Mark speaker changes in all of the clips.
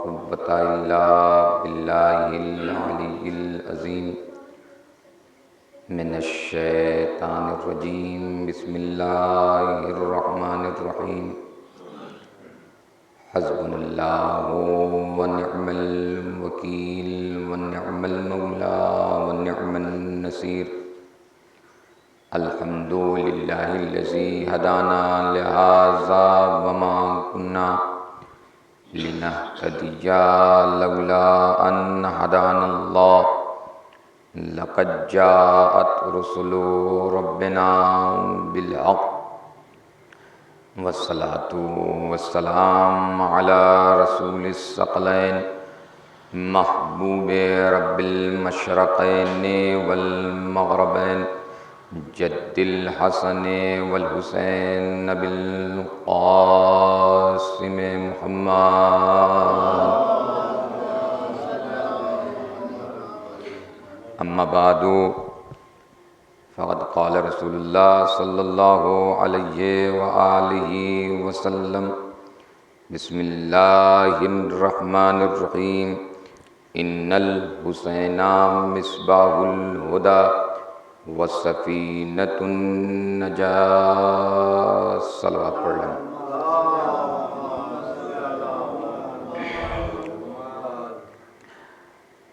Speaker 1: قوة إلا بالله العلي العظيم من الشيطان الرجيم بسم الله الرحمن الرحيم حسبنا الله ونعم الوكيل ونعم المولى ونعم النصير الحمد لله الذي هدانا لهذا وما كنا لنهتدي لولا أن هدانا الله لقد جاءت رسل ربنا بالحق والصلاة والسلام على رسول الثقلين محبوب رب المشرقين والمغربين جد الحسن والحسين بالقاسم محمد اما بعد فقد قال رسول الله صلى الله عليه وآله وسلم بسم الله الرحمن الرحيم إن الحسين مصباح الهدى وسفینۃ النجاة صلوات پڑھ لیں۔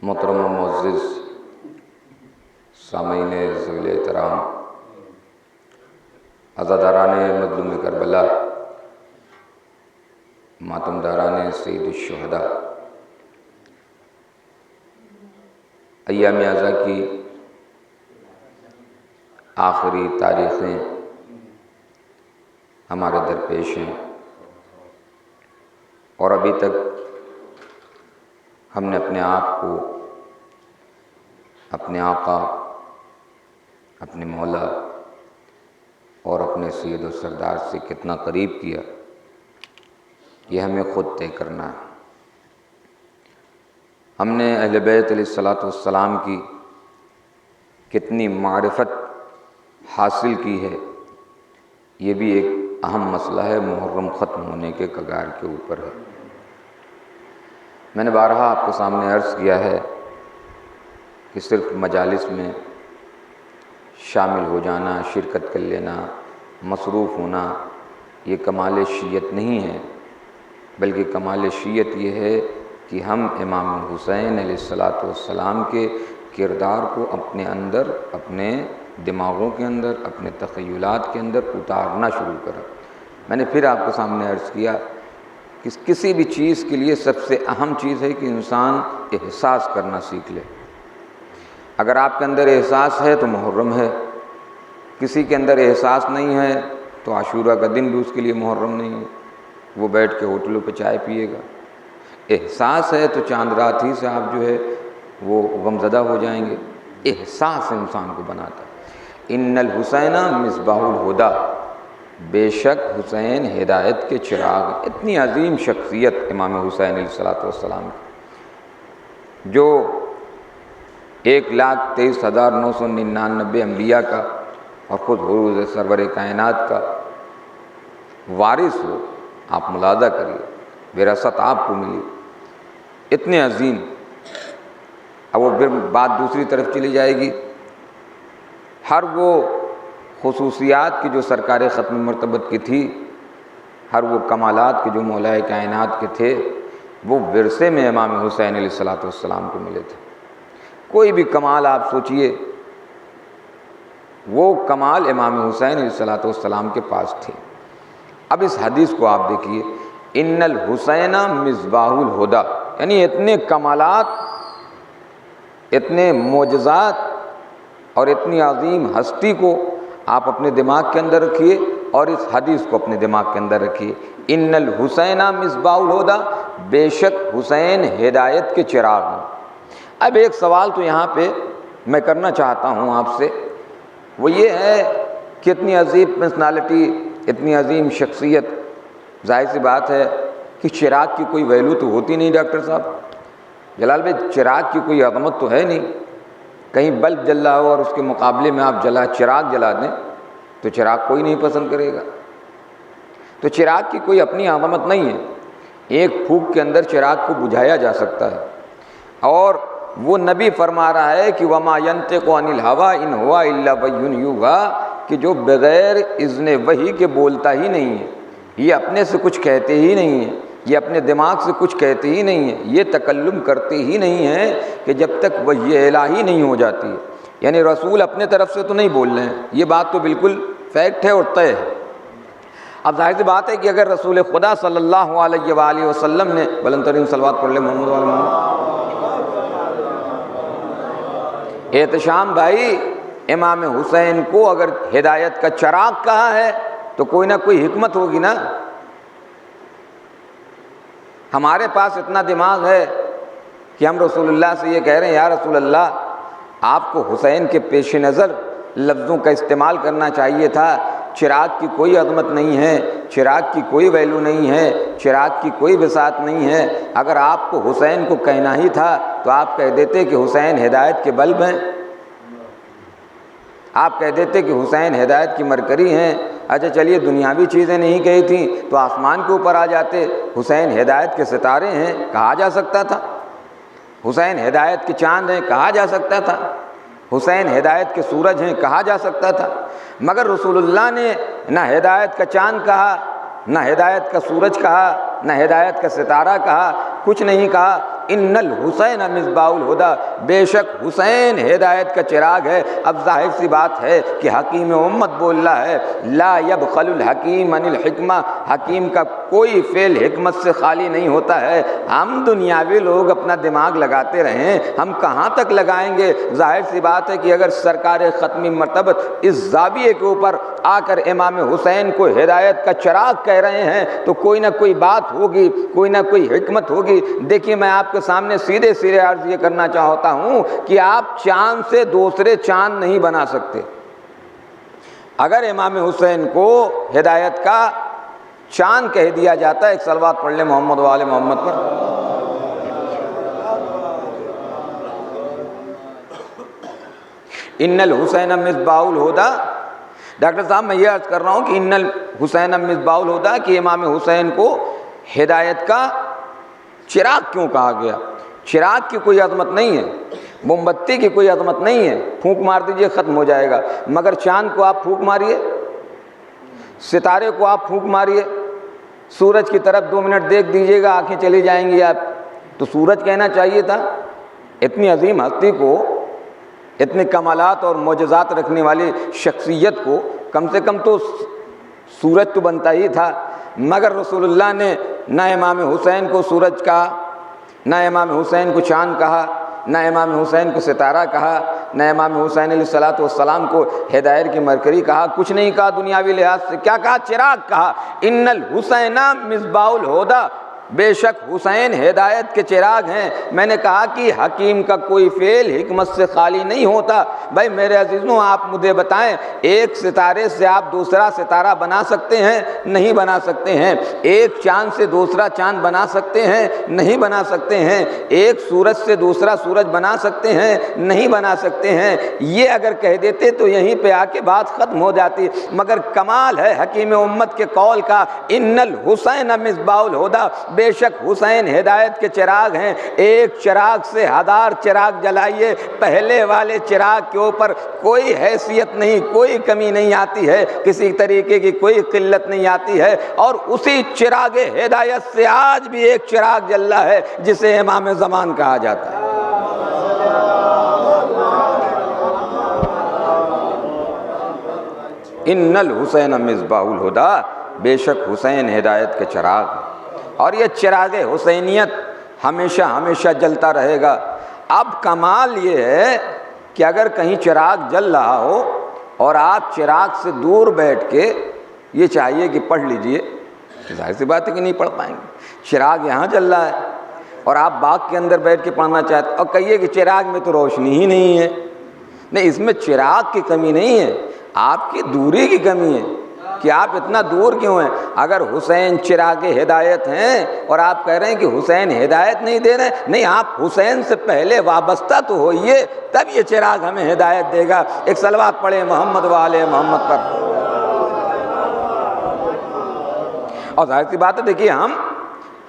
Speaker 1: محترم و معزز سامعین ذویل احترام، عزاداران مظلوم کربلا، ماتمداران سید الشہداء، ایام ازاں کی آخری تاریخیں ہمارے درپیش ہیں اور ابھی تک ہم نے اپنے آپ کو اپنے آقا، اپنے مولا اور اپنے سید و سردار سے کتنا قریب کیا، یہ ہمیں خود طے کرنا ہے۔ ہم نے اہل بیت علیہ الصلوۃ والسلام کی کتنی معرفت حاصل کی ہے، یہ بھی ایک اہم مسئلہ ہے، محرم ختم ہونے کے کگار کے اوپر ہے۔ میں نے بارہا آپ کے سامنے عرض کیا ہے کہ صرف مجالس میں شامل ہو جانا، شرکت کر لینا، مصروف ہونا، یہ کمال شیعت نہیں ہے، بلکہ کمال شیعت یہ ہے کہ ہم امام حسین علیہ السلام کے کردار کو اپنے اندر، اپنے دماغوں کے اندر، اپنے تخیلات کے اندر اتارنا شروع کریں۔ میں نے پھر آپ کے سامنے عرض کیا کہ کسی بھی چیز کے لیے سب سے اہم چیز ہے کہ انسان احساس کرنا سیکھ لے۔ اگر آپ کے اندر احساس ہے تو محرم ہے، کسی کے اندر احساس نہیں ہے تو عاشورہ کا دن بھی اس کے لیے محرم نہیں ہے، وہ بیٹھ کے ہوٹلوں پہ چائے پیے گا۔ احساس ہے تو چاند رات ہی سے آپ جو ہے وہ غمزدہ ہو جائیں گے۔ احساس انسان کو بناتا ہے۔ ان الحسین مصباح الہدیٰ، بے شک حسین ہدایت کے چراغ۔ اتنی عظیم شخصیت امام حسین علیہ السلام کی، جو 1,23,999 انبیاء کا اور خود حضور سرور کائنات کا وارث ہو۔ آپ ملاحظہ کریے، وراثت آپ کو ملی، اتنے عظیم۔ اب وہ پھر بات دوسری طرف چلی جائے گی، ہر وہ خصوصیات کی جو سرکار ختم مرتبت کی تھی، ہر وہ کمالات کے جو مولا کائنات کے تھے، وہ ورثے میں امام حسین علیہ السلام کو ملے تھے۔ کوئی بھی کمال آپ سوچئے، وہ کمال امام حسین علیہ السلام کے پاس تھے۔ اب اس حدیث کو آپ دیکھیے، ان الحسین مصباح الہدیٰ، یعنی اتنے کمالات، اتنے معجزات اور اتنی عظیم ہستی کو آپ اپنے دماغ کے اندر رکھیے اور اس حدیث کو اپنے دماغ کے اندر رکھیے۔ ان الحسین مصباح الہدیٰ، بے شک حسین ہدایت کے چراغ ہیں۔ اب ایک سوال تو یہاں پہ میں کرنا چاہتا ہوں آپ سے، وہ یہ ہے کہ اتنی عظیم پرسنالٹی، اتنی عظیم شخصیت، ظاہر سی بات ہے کہ چراغ کی کوئی ویلیو تو ہوتی نہیں۔ ڈاکٹر صاحب جلال بھائی، چراغ کی کوئی عظمت تو ہے نہیں، کہیں بلب جل رہا ہو اور اس کے مقابلے میں آپ چراغ جلا دیں تو چراغ کوئی نہیں پسند کرے گا۔ تو چراغ کی کوئی اپنی عظمت نہیں ہے۔ ایک پھونک کے اندر چراغ کو بجھایا جا سکتا ہے۔ اور وہ نبی فرما رہا ہے کہ وما ينطق عن الهوى ان هو الا وحی یوحی، کہ جو بغیر اذن وحی کے بولتا ہی نہیں ہے، یہ اپنے سے کچھ کہتے ہی نہیں ہیں، یہ اپنے دماغ سے کچھ کہتے ہی نہیں ہیں، یہ تکلم کرتے ہی نہیں ہیں کہ جب تک وحی الہی نہیں ہو جاتی ہے۔ یعنی رسول اپنے طرف سے تو نہیں بول رہے ہیں، یہ بات تو بالکل فیکٹ ہے اور طے ہے۔ اب ظاہر سی بات ہے کہ اگر رسول خدا صلی اللہ علیہ وآلہ وسلم نے بلند ترین صلوات پڑھ لے محمد وعلی محمد۔ احتشام بھائی، امام حسین کو اگر ہدایت کا چراغ کہا ہے تو کوئی نہ کوئی حکمت ہوگی نا۔ ہمارے پاس اتنا دماغ ہے کہ ہم رسول اللہ سے یہ کہہ رہے ہیں یا رسول اللہ آپ کو حسین کے پیش نظر لفظوں کا استعمال کرنا چاہیے تھا، چراغ کی کوئی عظمت نہیں ہے، چراغ کی کوئی ویلو نہیں ہے، چراغ کی کوئی بساط نہیں ہے، اگر آپ کو حسین کو کہنا ہی تھا تو آپ کہہ دیتے کہ حسین ہدایت کے بلب ہیں، آپ کہہ دیتے کہ حسین ہدایت کی مرکری ہیں۔ اچھا چلیے دنیاوی چیزیں نہیں کہی تھیں تو آسمان کے اوپر آ جاتے، حسین ہدایت کے ستارے ہیں کہا جا سکتا تھا، حسین ہدایت کے چاند ہیں کہا جا سکتا تھا، حسین ہدایت کے سورج ہیں کہا جا سکتا تھا، مگر رسول اللہ نے نہ ہدایت کا چاند کہا، نہ ہدایت کا سورج کہا، نہ ہدایت کا ستارہ کہا، کچھ نہیں کہا۔ ان الحسین مصباح الہدی، بے شک حسین ہدایت کا چراغ ہے۔ اب ظاہر سی بات ہے کہ حکیم امت بول رہا ہے لا یبخل الحکیم عن الحکمہ، حکیم کا کوئی فعل حکمت سے خالی نہیں ہوتا ہے۔ ہم دنیاوی لوگ اپنا دماغ لگاتے رہیں، ہم کہاں تک لگائیں گے؟ ظاہر سی بات ہے کہ اگر سرکار ختمی مرتبت اس زاویے کے اوپر آ کر امام حسین کو ہدایت کا چراغ کہہ رہے ہیں تو کوئی نہ کوئی بات ہوگی، کوئی نہ کوئی حکمت ہوگی۔ دیکھیے میں آپ کے سامنے سیدھے سیدھے عرض یہ کرنا چاہتا ہوں کہ آپ چاند سے دوسرے چاند نہیں بنا سکتے۔ اگر امام حسین کو ہدایت کا چاند کہہ دیا جاتا ہے، ایک صلوات پڑھ لیں محمد وآل محمد پر۔ ان الحسین مصباح الہدی، ڈاکٹر صاحب میں یہ عرض کر رہا ہوں کہ ان الحسین مصباح الہدی کہ امام حسین کو ہدایت کا چراغ کیوں کہا گیا؟ چراغ کی کوئی عظمت نہیں ہے، موم بتی کی کوئی عظمت نہیں ہے، پھونک مار دیجئے ختم ہو جائے گا، مگر چاند کو آپ پھونک ماریے، ستارے کو آپ پھونک ماریے، سورج کی طرف 2 منٹ دیکھ دیجئے گا آنکھیں چلی جائیں گی آپ۔ تو سورج کہنا چاہیے تھا، اتنی عظیم ہستی کو، اتنے کمالات اور معجزات رکھنے والی شخصیت کو کم سے کم تو سورج تو بنتا ہی تھا، مگر رسول اللہ نے نہ امام حسین کو سورج کہا، نہ امام حسین کو چاند کہا، نہ امام حسین کو ستارہ کہا، نہ امام حسین علیہ الصلوۃ والسلام کو ہدایت کی مرکری کہا، کچھ نہیں کہا دنیاوی لحاظ سے۔ کیا کہا؟ چراغ کہا۔ ان الحسین مصباح الہدی، بے شک حسین ہدایت کے چراغ ہیں۔ میں نے کہا کہ حکیم کا کوئی فعل حکمت سے خالی نہیں ہوتا۔ بھائی میرے عزیزوں آپ مجھے بتائیں، ایک ستارے سے آپ دوسرا ستارہ بنا سکتے ہیں؟ نہیں بنا سکتے ہیں۔ ایک چاند سے دوسرا چاند بنا سکتے ہیں؟ نہیں بنا سکتے ہیں۔ ایک سورج سے دوسرا سورج بنا سکتے ہیں؟ نہیں بنا سکتے ہیں۔ یہ اگر کہہ دیتے تو یہیں پہ آ کے بات ختم ہو جاتی، مگر کمال ہے حکیم امت کے قول کا، ان الحسین مصباح الہدی، بے شک حسین ہدایت کے چراغ ہیں۔ ایک چراغ سے 1000 چراغ جلائیے، پہلے والے چراغ کے اوپر کوئی حیثیت نہیں، کوئی کمی نہیں آتی ہے، کسی طریقے کی کوئی قلت نہیں آتی ہے، اور اسی چراغ ہدایت سے آج بھی ایک چراغ جل رہا ہے جسے امام زمان کہا جاتا ہے۔ ان الحسین مصباح الہدی، بے شک حسین ہدایت کے چراغ، اور یہ چراغ حسینیت ہمیشہ ہمیشہ جلتا رہے گا۔ اب کمال یہ ہے کہ اگر کہیں چراغ جل رہا ہو اور آپ چراغ سے دور بیٹھ کے یہ چاہیے کہ پڑھ لیجئے، ظاہر سی بات ہے کہ نہیں پڑھ پائیں گے۔ چراغ یہاں جل رہا ہے اور آپ باغ کے اندر بیٹھ کے پڑھنا چاہتے اور کہیے کہ چراغ میں تو روشنی ہی نہیں ہے۔ نہیں، اس میں چراغ کی کمی نہیں ہے، آپ کی دوری کی کمی ہے کہ آپ اتنا دور کیوں ہیں۔ اگر حسین چراغ ہدایت ہیں اور آپ کہہ رہے ہیں کہ حسین ہدایت نہیں دے رہے ہیں، نہیں، آپ حسین سے پہلے وابستہ تو ہوئیے، تب یہ چراغ ہمیں ہدایت دے گا۔ ایک صلوات پڑھیں محمد وآل محمد پر۔ اور ظاہر سی بات ہے، دیکھیے ہم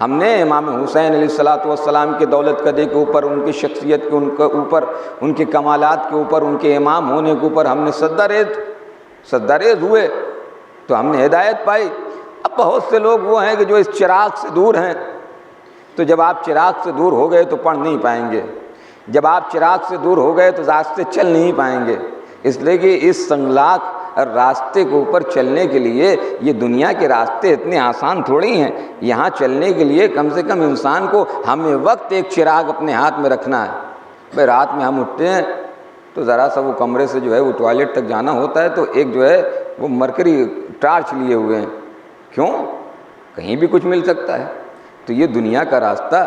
Speaker 1: ہم نے امام حسین علیہ الصلوۃ والسلام کے دولت قدے کے اوپر، ان کی شخصیت کے اوپر، ان کے کمالات کے اوپر، ان کے امام ہونے کے اوپر ہم نے سجدہ ریز ہوئے تو ہم نے ہدایت پائی۔ اب بہت سے لوگ وہ ہیں کہ جو اس چراغ سے دور ہیں، تو جب آپ چراغ سے دور ہو گئے تو پڑھ نہیں پائیں گے، جب آپ چراغ سے دور ہو گئے تو راستے چل نہیں پائیں گے، اس لیے کہ اس سنگلاخ راستے کے اوپر چلنے کے لیے یہ دنیا کے راستے اتنے آسان تھوڑی ہیں۔ یہاں چلنے کے لیے کم سے کم انسان کو ہمیں وقت ایک چراغ اپنے ہاتھ میں رکھنا ہے۔ بھائی رات میں ہم اٹھتے ہیں تو ذرا سا وہ کمرے سے جو ہے وہ ٹوائلٹ تک جانا ہوتا ہے تو ایک جو ہے وہ مرکری ٹارچ لیے ہوئے ہیں، کیوں؟ کہیں بھی کچھ مل سکتا ہے۔ تو یہ دنیا کا راستہ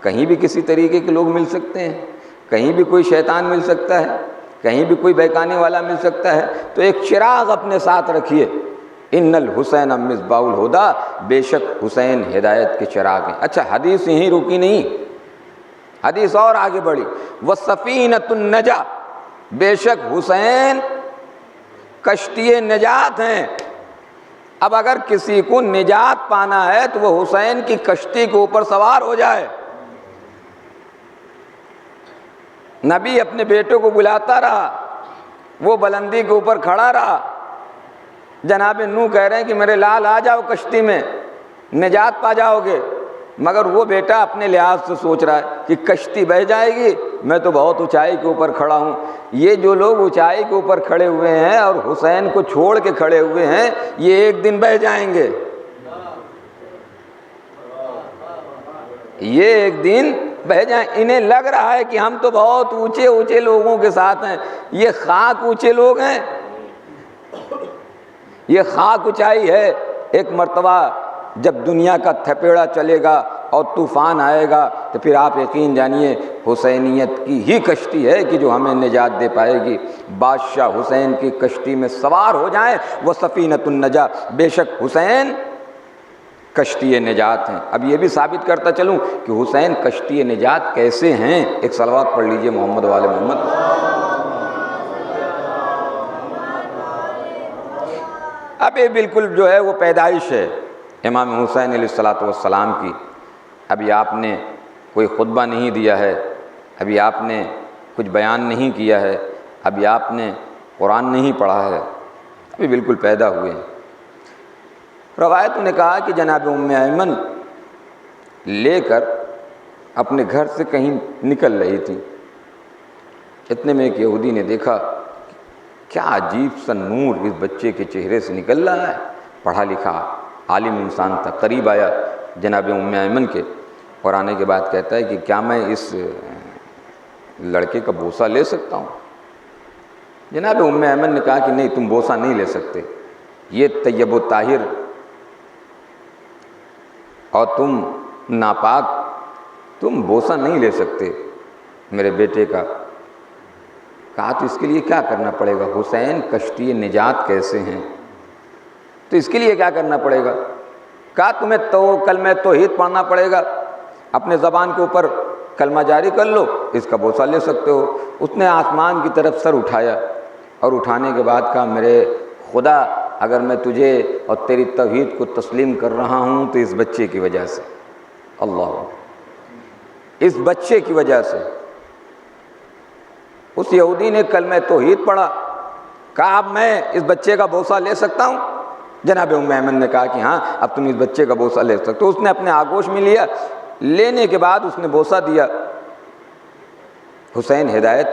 Speaker 1: کہیں بھی کسی طریقے کے لوگ مل سکتے ہیں، کہیں بھی کوئی شیطان مل سکتا ہے، کہیں بھی کوئی بہکانے والا مل سکتا ہے، تو ایک چراغ اپنے ساتھ رکھیے۔ ان الحسین مصباح الہدیٰ، بے شک حسین ہدایت کے چراغ ہیں۔ اچھا حدیث یہیں رکی نہیں، حدیث اور آگے بڑھی، وَالسَّفِینَةُ النَّجَاةُ، بے شک حسین کشتی نجات ہیں۔ اب اگر کسی کو نجات پانا ہے تو وہ حسین کی کشتی کے اوپر سوار ہو جائے۔ نبی اپنے بیٹے کو بلاتا رہا، وہ بلندی کے اوپر کھڑا رہا، جناب نوح کہہ رہے ہیں کہ میرے لال آ جاؤ کشتی میں، نجات پا جاؤ گے، مگر وہ بیٹا اپنے لحاظ سے سوچ رہا ہے کہ کشتی بہہ جائے گی، میں تو بہت اونچائی کے اوپر کھڑا ہوں۔ یہ جو لوگ اونچائی کے اوپر کھڑے ہوئے ہیں اور حسین کو چھوڑ کے کھڑے ہوئے ہیں، یہ ایک دن بہہ جائیں گے، یہ ایک دن بہہ جائیں۔ انہیں لگ رہا ہے کہ ہم تو بہت اونچے اونچے لوگوں کے ساتھ ہیں، یہ خاک اونچے لوگ ہیں، یہ خاک اونچائی ہے۔ ایک مرتبہ جب دنیا کا تھپیڑا چلے گا اور طوفان آئے گا تو پھر آپ یقین جانیے حسینیت کی ہی کشتی ہے کہ جو ہمیں نجات دے پائے گی۔ بادشاہ حسین کی کشتی میں سوار ہو جائیں، وہ سفینۃ النجاۃ، بے شک حسین کشتی نجات ہیں۔ اب یہ بھی ثابت کرتا چلوں کہ حسین کشتی نجات کیسے ہیں، ایک صلوات پڑھ لیجئے محمد وآل محمد۔ اب یہ بالکل جو ہے وہ پیدائش ہے امام حسین علیہ الصلوۃ والسلام کی۔ ابھی آپ نے کوئی خطبہ نہیں دیا ہے، ابھی آپ نے کچھ بیان نہیں کیا ہے، ابھی آپ نے قرآن نہیں پڑھا ہے، ابھی بالکل پیدا ہوئے ہیں۔ روایتوں نے کہا کہ جناب ام ایمن لے کر اپنے گھر سے کہیں نکل رہی تھی، اتنے میں ایک یہودی نے دیکھا کیا عجیب سا نور اس بچے کے چہرے سے نکل رہا ہے، پڑھا لکھا عالم انسان تھا، قریب آیا جناب ام ایمن کے اور آنے کے بعد کہتا ہے کہ کیا میں اس لڑکے کا بوسہ لے سکتا ہوں؟ جناب ام ایمن نے کہا کہ نہیں، تم بوسہ نہیں لے سکتے، یہ طیب و طاہر اور تم ناپاک، تم بوسہ نہیں لے سکتے میرے بیٹے کا۔ کہا تو اس کے لیے کیا کرنا پڑے گا؟ حسین کشتی نجات کیسے ہیں، تو اس کے لیے کیا کرنا پڑے گا؟ کہا تمہیں تو کلمہ توحید پڑھنا پڑے گا، اپنے زبان کے اوپر کلمہ جاری کر لو، اس کا بوسہ لے سکتے ہو۔ اس نے آسمان کی طرف سر اٹھایا اور اٹھانے کے بعد کہا میرے خدا، اگر میں تجھے اور تیری توحید کو تسلیم کر رہا ہوں تو اس بچے کی وجہ سے، اللہ، اس بچے کی وجہ سے۔ اس یہودی نے کلمہ توحید پڑھا، کہا اب میں اس بچے کا بوسہ لے سکتا ہوں؟ جناب ام ایمن نے کہا کہ ہاں اب تم اس بچے کا بوسہ لے سکتے ہو۔ اس نے اپنے آغوش میں لیا، لینے کے بعد اس نے بوسہ دیا۔ حسین ہدایت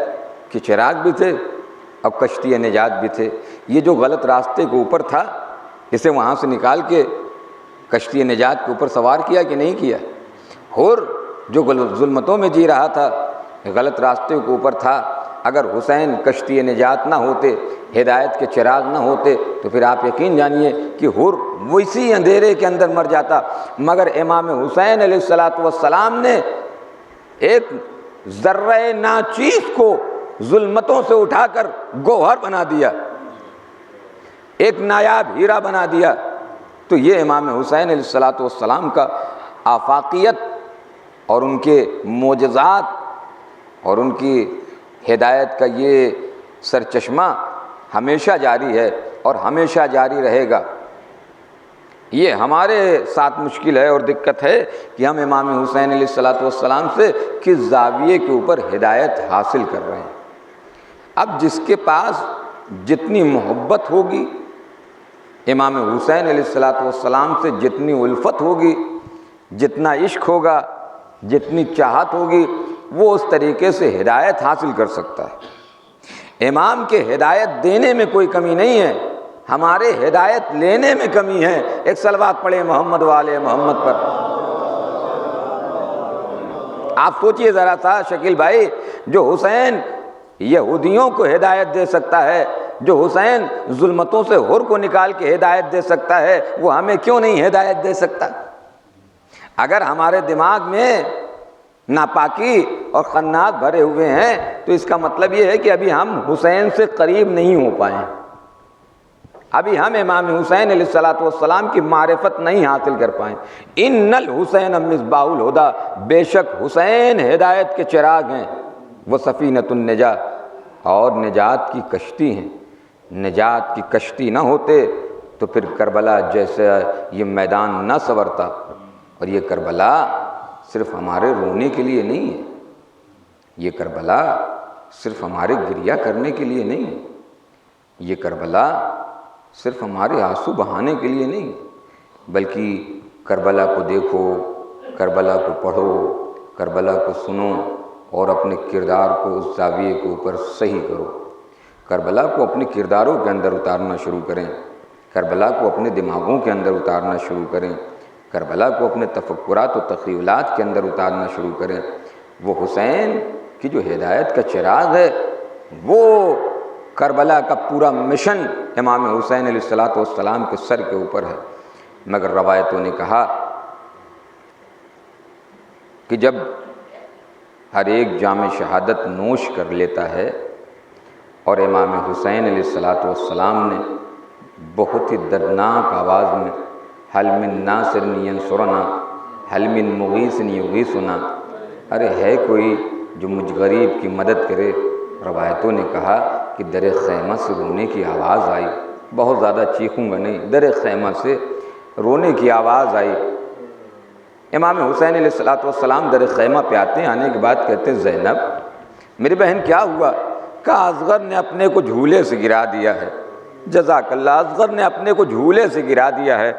Speaker 1: کے چراغ بھی تھے اور کشتی نجات بھی تھے۔ یہ جو غلط راستے کے اوپر تھا، اسے وہاں سے نکال کے کشتی نجات کے اوپر سوار کیا کہ نہیں کیا؟ اور جو ظلمتوں میں جی رہا تھا، غلط راستے کے اوپر تھا، اگر حسین کشتی نجات نہ ہوتے، ہدایت کے چراغ نہ ہوتے تو پھر آپ یقین جانیے کہ حر ویسی اندھیرے کے اندر مر جاتا۔ مگر امام حسین علیہ الصلوۃ والسلام نے ایک ذرہ ناچیز کو ظلمتوں سے اٹھا کر گوہر بنا دیا، ایک نایاب ہیرا بنا دیا۔ تو یہ امام حسین علیہ الصلوۃ والسلام کا آفاقیت اور ان کے معجزات اور ان کی ہدایت کا یہ سرچشمہ ہمیشہ جاری ہے اور ہمیشہ جاری رہے گا۔ یہ ہمارے ساتھ مشکل ہے اور دقت ہے کہ ہم امام حسین علیہ السلام سے کس زاویے کے اوپر ہدایت حاصل کر رہے ہیں۔ اب جس کے پاس جتنی محبت ہوگی امام حسین علیہ السلام سے، جتنی الفت ہوگی، جتنا عشق ہوگا، جتنی چاہت ہوگی، وہ اس طریقے سے ہدایت حاصل کر سکتا ہے۔ امام کے ہدایت دینے میں کوئی کمی نہیں ہے، ہمارے ہدایت لینے میں کمی ہے۔ ایک صلوات پڑھے محمد والے محمد پر۔ آپ سوچئے ذرا سا شکیل بھائی، جو حسین یہودیوں کو ہدایت دے سکتا ہے، جو حسین ظلمتوں سے حر کو نکال کے ہدایت دے سکتا ہے، وہ ہمیں کیوں نہیں ہدایت دے سکتا؟ اگر ہمارے دماغ میں ناپاکی اور خنات بھرے ہوئے ہیں تو اس کا مطلب یہ ہے کہ ابھی ہم حسین سے قریب نہیں ہو پائے، ابھی ہم امام حسین علیہ السلام کی معرفت نہیں حاصل کر پائیں۔ ان الحسین مصباح الہدیٰ، بے شک حسین ہدایت کے چراغ ہیں، وہ سفینۃ النجاۃ، اور نجات کی کشتی ہیں۔ نجات کی کشتی نہ ہوتے تو پھر کربلا جیسا یہ میدان نہ سنورتا۔ اور یہ کربلا صرف ہمارے رونے کے لیے نہیں ہے، یہ کربلا صرف ہمارے گریہ کرنے کے لیے نہیں ہے، یہ کربلا صرف ہمارے آنسو بہانے کے لیے نہیں، بلکہ کربلا کو دیکھو، کربلا کو پڑھو، کربلا کو سنو اور اپنے کردار کو اس زاویے کے اوپر صحیح کرو۔ کربلا کو اپنے کرداروں کے اندر اتارنا شروع کریں، کربلا کو اپنے دماغوں کے اندر اتارنا شروع کریں، کربلا کو اپنے تفکرات و تخیلات کے اندر اتارنا شروع کریں۔ وہ حسین کی جو ہدایت کا چراغ ہے، وہ کربلا کا پورا مشن امام حسین علیہ السلام کے سر کے اوپر ہے۔ مگر روایتوں نے کہا کہ جب ہر ایک جام شہادت نوش کر لیتا ہے اور امام حسین علیہ السلام نے بہت ہی دردناک آواز میں حل من ناصر ینصرنا، حل من مغیث یغیثنا، ارے ہے کوئی جو مجھ غریب کی مدد کرے، روایتوں نے کہا کہ در خیمہ سے رونے کی آواز آئی، بہت زیادہ چیخوں گا نہیں، در خیمہ سے رونے کی آواز آئی۔ امام حسین علیہ السلام در خیمہ پہ آتے ہیں، آنے کے بعد کہتے ہیں زینب میری بہن کیا ہوا؟ کہا اصغر نے اپنے کو جھولے سے گرا دیا ہے۔ جزاک اللہ، اصغر نے اپنے کو جھولے سے گرا دیا ہے۔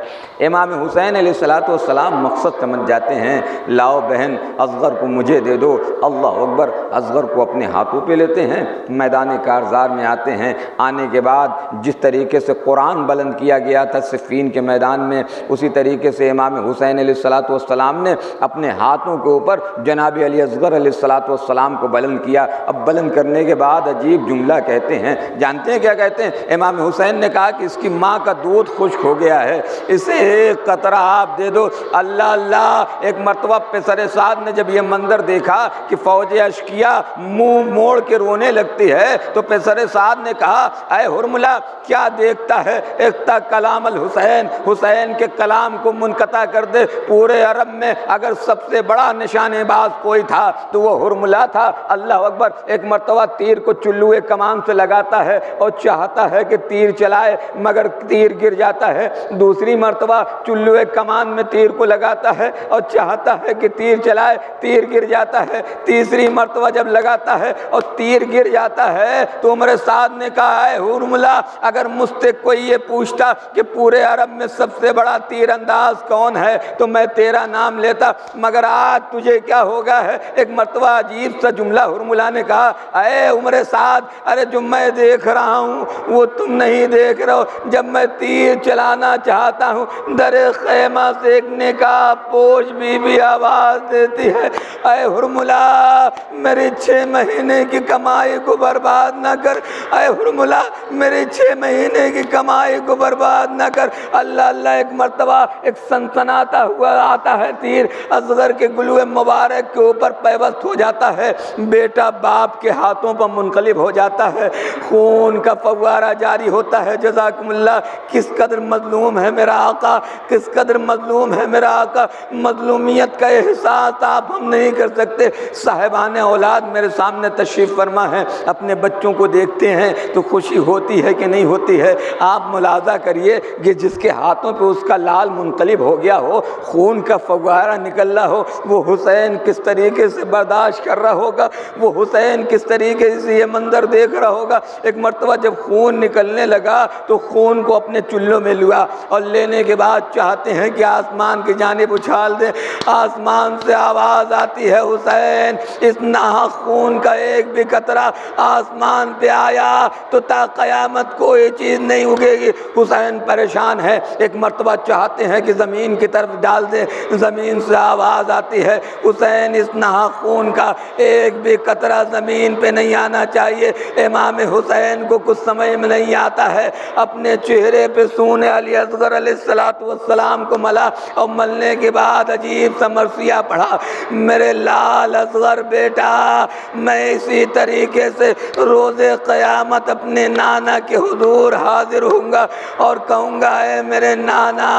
Speaker 1: امام حسین علیہ السلام مقصد سمجھ جاتے ہیں، لاؤ بہن اصغر کو مجھے دے دو۔ اللہ اکبر، اصغر کو اپنے ہاتھوں پہ لیتے ہیں، میدان کارزار میں آتے ہیں۔ آنے کے بعد جس طریقے سے قرآن بلند کیا گیا تھا صفین کے میدان میں، اسی طریقے سے امام حسین علیہ السلام نے اپنے ہاتھوں کے اوپر جناب علی اصغر علیہ السلام کو بلند کیا۔ اب بلند کرنے کے بعد عجیب جملہ کہتے ہیں، جانتے ہیں کیا کہتے ہیں؟ امام حسین نے کہا کہ اس کی ماں کا دودھ خشک ہو گیا ہے، اسے ایک قطرہ آپ دے دو۔ اللہ اللہ، ایک مرتبہ پسر سعد نے جب یہ منظر دیکھا کہ فوج اشقیا منہ موڑ کے رونے لگتی ہے تو پسر سعد نے کہا اے ہرملہ کیا دیکھتا ہے، اقطع کلام الحسین، حسین کے کلام کو منقطع کر دے۔ پورے عرب میں اگر سب سے بڑا نشانے باز کوئی تھا تو وہ ہرملہ تھا۔ اللہ اکبر، ایک مرتبہ تیر کو چلوئے کمان سے لگاتا ہے اور چاہتا ہے کہ تیر چلائے مگر تیر گر جاتا ہے۔ دوسری مرتبہ چلوئے کمان میں تیر کو لگاتا ہے اور چاہتا ہے کہ تیر چلائے، تیر گر جاتا ہے۔ تیسری مرتبہ جب لگاتا ہے اور تیر گر جاتا ہے تو عمر سعد نے کہا اے ہرملہ، اگر مجھ سے کوئی یہ پوچھتا کہ پورے عرب میں سب سے بڑا تیر انداز کون ہے تو میں تیرا نام لیتا، مگر آج تجھے کیا ہو گیا ہے؟ ایک مرتبہ عجیب سا جملہ ہرملہ نے کہا اے عمر سعد، ارے جو میں دیکھ رہا ہوں وہ تم نہیں دیکھ رہے ہو۔ جب میں تیر چلانا چاہتا ہوں در خیمہ سے ایک نکاح پوش بی آواز دیتی ہے اے ہرملہ میری 6 مہینے کی کمائی کو برباد نہ کر، اے ہرملہ میری 6 مہینے کی کمائی کو برباد نہ کر۔ اللہ اللہ، ایک مرتبہ ایک سنسناتا ہوا آتا ہے تیر، اصغر کے گلوئے مبارک کے اوپر پیوست ہو جاتا ہے، بیٹا باپ کے ہاتھوں پر منقلب ہو جاتا ہے، خون کا فوارہ جاری ہوتا ہوتا ہے۔ جزاکم اللہ۔ کس قدر مظلوم ہے میرا آقا، کس قدر مظلوم ہے میرا آقا، مظلومیت کا احساس آپ ہم نہیں کر سکتے۔ صاحبان اولاد میرے سامنے تشریف فرما ہے، اپنے بچوں کو دیکھتے ہیں تو خوشی ہوتی ہے کہ نہیں ہوتی ہے؟ آپ ملاحظہ کریے کہ جس کے ہاتھوں پہ اس کا لال منقلب ہو گیا ہو، خون کا فوارہ نکل رہا ہو، وہ حسین کس طریقے سے برداشت کر رہا ہوگا، وہ حسین کس طریقے سے یہ منظر دیکھ رہا ہوگا۔ ایک مرتبہ جب خون نکلنے لگا تو خون کو اپنے چلوں میں لیا اور لینے کے بعد چاہتے ہیں کہ آسمان کی جانب اچھال دیں۔ آسمان سے آواز آتی ہے، حسین اس ناحق خون کا ایک بھی قطرہ آسمان پہ آیا تو تا قیامت کوئی چیز نہیں اگے گی۔ حسین پریشان ہے، ایک مرتبہ چاہتے ہیں کہ زمین کی طرف ڈال دیں، زمین سے آواز آتی ہے، حسین اس ناحق خون کا ایک بھی قطرہ زمین پہ نہیں آنا چاہیے۔ امام حسین کو کچھ سمجھ میں نہیں آتا ہے، اپنے چہرے پہ سونے علی اصغر علیہ السلام کو ملا اور ملنے کے بعد عجیب سا مرثیہ پڑھا، میرے لال اصغر بیٹا، میں اسی طریقے سے روز قیامت اپنے نانا کے حضور حاضر ہوں گا اور کہوں گا، اے میرے نانا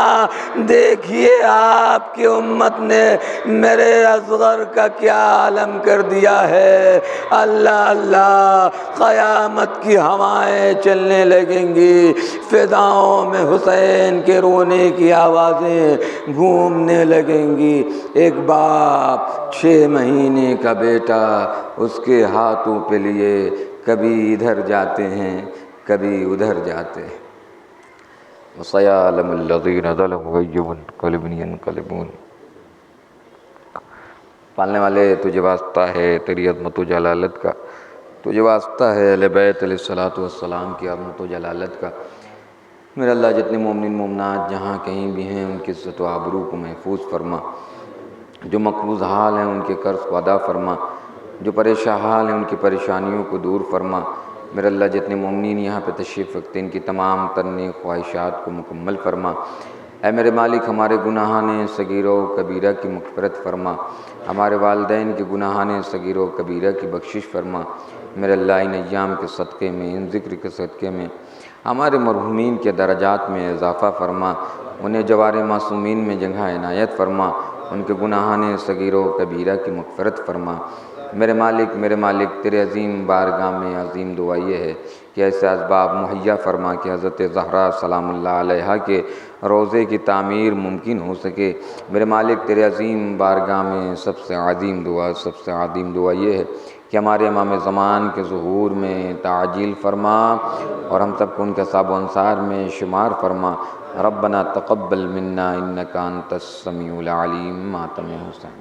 Speaker 1: دیکھیے آپ کی امت نے میرے اصغر کا کیا عالم کر دیا ہے۔ اللہ اللہ، قیامت کی ہوائیں چلنے لگیں گی، فضاؤں میں حسین کے رونے کی آوازیں گھومنے لگیں گی۔ ایک باپ 6 مہینے کا بیٹا اس کے ہاتھوں پہ لیے کبھی ادھر جاتے ہیں کبھی ادھر جاتے ہیں۔ وَسَيَعْلَمُ الَّذِينَ ظَلَمُوا أَيُّ مُنقَلِبٍ يَنقَلِبُونَ۔ پالنے والے تجھے واسطہ ہے تیری عظمت و جلالت کا، تجھے واسطہ ہے اہل بیت علیہ الصلوۃ والسلام کی عظمت و جلالت کا۔ میرے اللہ جتنے مومنین مومنات جہاں کہیں بھی ہیں ان کی عزت و آبرو کو محفوظ فرما، جو مقروض حال ہیں ان کے قرض کو ادا فرما، جو پریشان حال ہیں ان کی پریشانیوں کو دور فرما۔ میرے اللہ جتنے مومنین یہاں پہ تشریف رکھتے ہیں ان کی تمام ترین خواہشات کو مکمل فرما۔ اے میرے مالک، ہمارے گناہان صغیرہ و کبیرہ کی مغفرت فرما، ہمارے والدین کے گناہان صغیرہ و کبیرہ کی بخشش فرما۔ میرے اللہ ان ایام کے صدقے میں، ان ذکر کے صدقے میں ہمارے مرحومین کے درجات میں اضافہ فرما، انہیں جوار معصومین میں جگہ عنایت فرما، ان کے گناہان صغیرہ و کبیرہ کی مغفرت فرما۔ میرے مالک تیرے عظیم بارگاہ میں عظیم دعا یہ ہے کہ ایسے اسباب مہیا فرما کہ حضرت زہرا سلام اللہ علیہا کے روضے کی تعمیر ممکن ہو سکے۔ میرے مالک تیرے عظیم بارگاہ میں سب سے عظیم دعا یہ ہے کہ ہمارے امام زمان کے ظہور میں تعجیل فرما اور ہم سب کو ان کے اصحاب و انصار میں شمار فرما۔ ربنا تقبل منا انک انت السمیع العلیم۔ ماتم حسین۔